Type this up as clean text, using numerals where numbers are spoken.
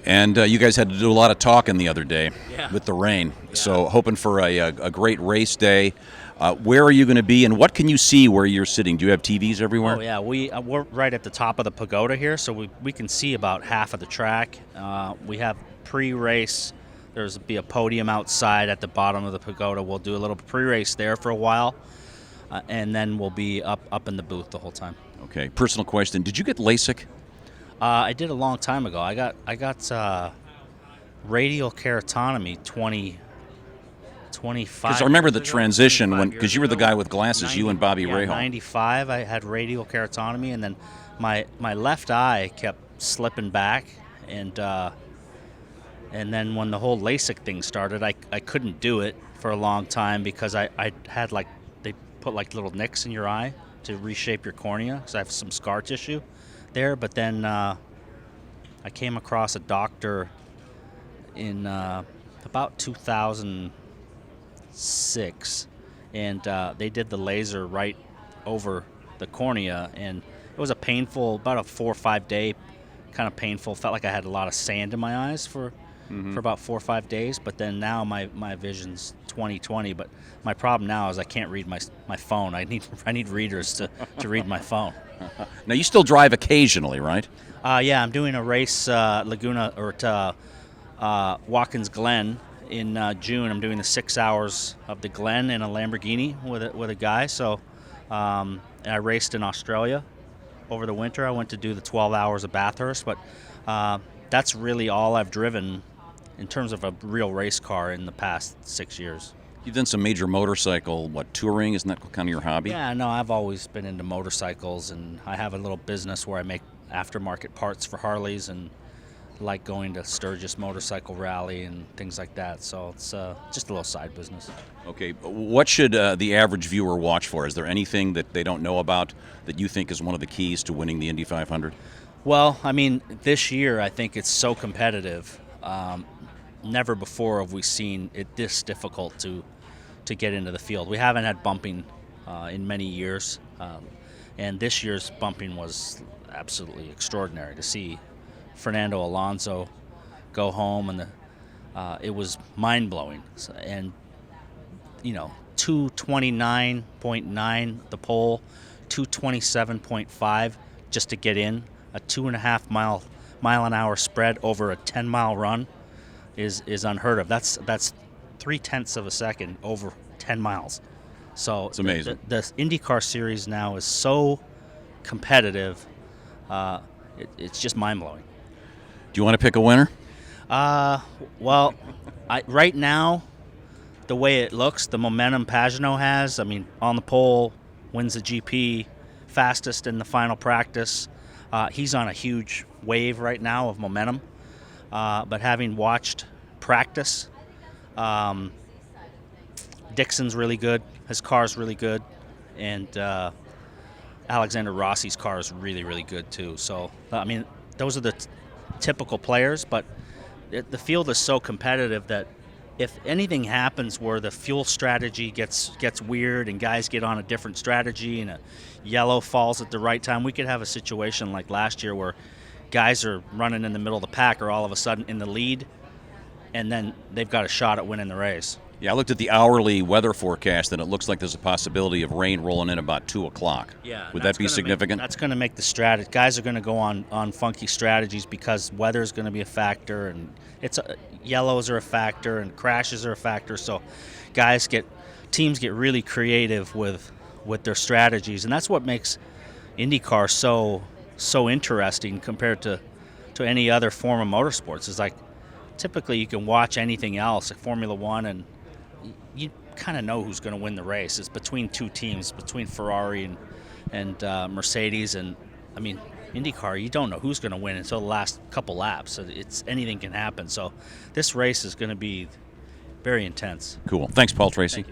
And you guys had to do a lot of talking the other day with the rain. Yeah. So hoping for a great race day. Where are you going to be, and what can you see where you're sitting? Do you have TVs everywhere? Oh yeah, we're right at the top of the pagoda here, so we can see about half of the track. We have pre-race. There's be a podium outside at the bottom of the pagoda. We'll do a little pre-race there for a while, and then we'll be up in the booth the whole time. Okay. Personal question: did you get LASIK? I did a long time ago. I got radial keratotomy 25. Because I remember the years ago, transition 25 when, years because you were the ago. guy with glasses, you and Bobby Rahal. 95, I had radial keratotomy, and then my left eye kept slipping back, and then when the whole LASIK thing started, I couldn't do it for a long time because I had they put little nicks in your eye to reshape your cornea because I have some scar tissue there. But then I came across a doctor in about 2006, and they did the laser right over the cornea, and it was about a 4 or 5 day kind of painful. Felt like I had a lot of sand in my eyes for about 4 or 5 days. But then now my vision's 20/20. But my problem now is I can't read my phone. I need readers to read my phone. Now you still drive occasionally, right? Yeah, I'm doing a race Laguna or Watkins Glen in June. I'm doing the 6 hours of the Glen in a Lamborghini with a guy. So, and I raced in Australia over the winter. I went to do the 12 hours of Bathurst, but that's really all I've driven in terms of a real race car in the past 6 years. You've done some major motorcycle, touring? Isn't that kind of your hobby? Yeah, no, I've always been into motorcycles, and I have a little business where I make aftermarket parts for Harleys, and like going to Sturgis Motorcycle Rally and things like that. So it's just a little side business. Okay, what should the average viewer watch for? Is there anything that they don't know about that you think is one of the keys to winning the Indy 500? Well, I mean, this year I think it's so competitive. Never before have we seen it this difficult to get into the field. We haven't had bumping in many years, and this year's bumping was absolutely extraordinary to see Fernando Alonso go home, and it was mind-blowing. And 229.9 the pole, 227.5 just to get in, a 2.5 mile an hour spread over a 10-mile run is unheard of. That's 0.3 of a second over 10 miles. So it's amazing. The IndyCar series now is so competitive. It's just mind-blowing. Do you want to pick a winner? Well, right now, the way it looks, the momentum Pagenaud has, I mean, on the pole, wins the GP, fastest in the final practice. He's on a huge wave right now of momentum. But having watched practice, Dixon's really good. His car's really good. And Alexander Rossi's car is really, really good too. So, I mean, those are the typical players, but the field is so competitive that if anything happens where the fuel strategy gets weird and guys get on a different strategy and a yellow falls at the right time, we could have a situation like last year where guys are running in the middle of the pack or all of a sudden in the lead, and then they've got a shot at winning the race. Yeah, I looked at the hourly weather forecast, and it looks like there's a possibility of rain rolling in about 2 o'clock. Yeah, Would that be significant? That's going to make the strategy. Guys are going to go on funky strategies because weather is going to be a factor, and yellows are a factor, and crashes are a factor. So, teams get really creative with their strategies, and that's what makes IndyCar so interesting compared to any other form of motorsports. It's like typically you can watch anything else, like Formula One, and you kind of know who's going to win the race. It's between two teams, between Ferrari and Mercedes, and I mean IndyCar, you don't know who's going to win until the last couple laps. So anything can happen. So this race is going to be very intense. Cool. Thanks, Paul Tracy. Thank you.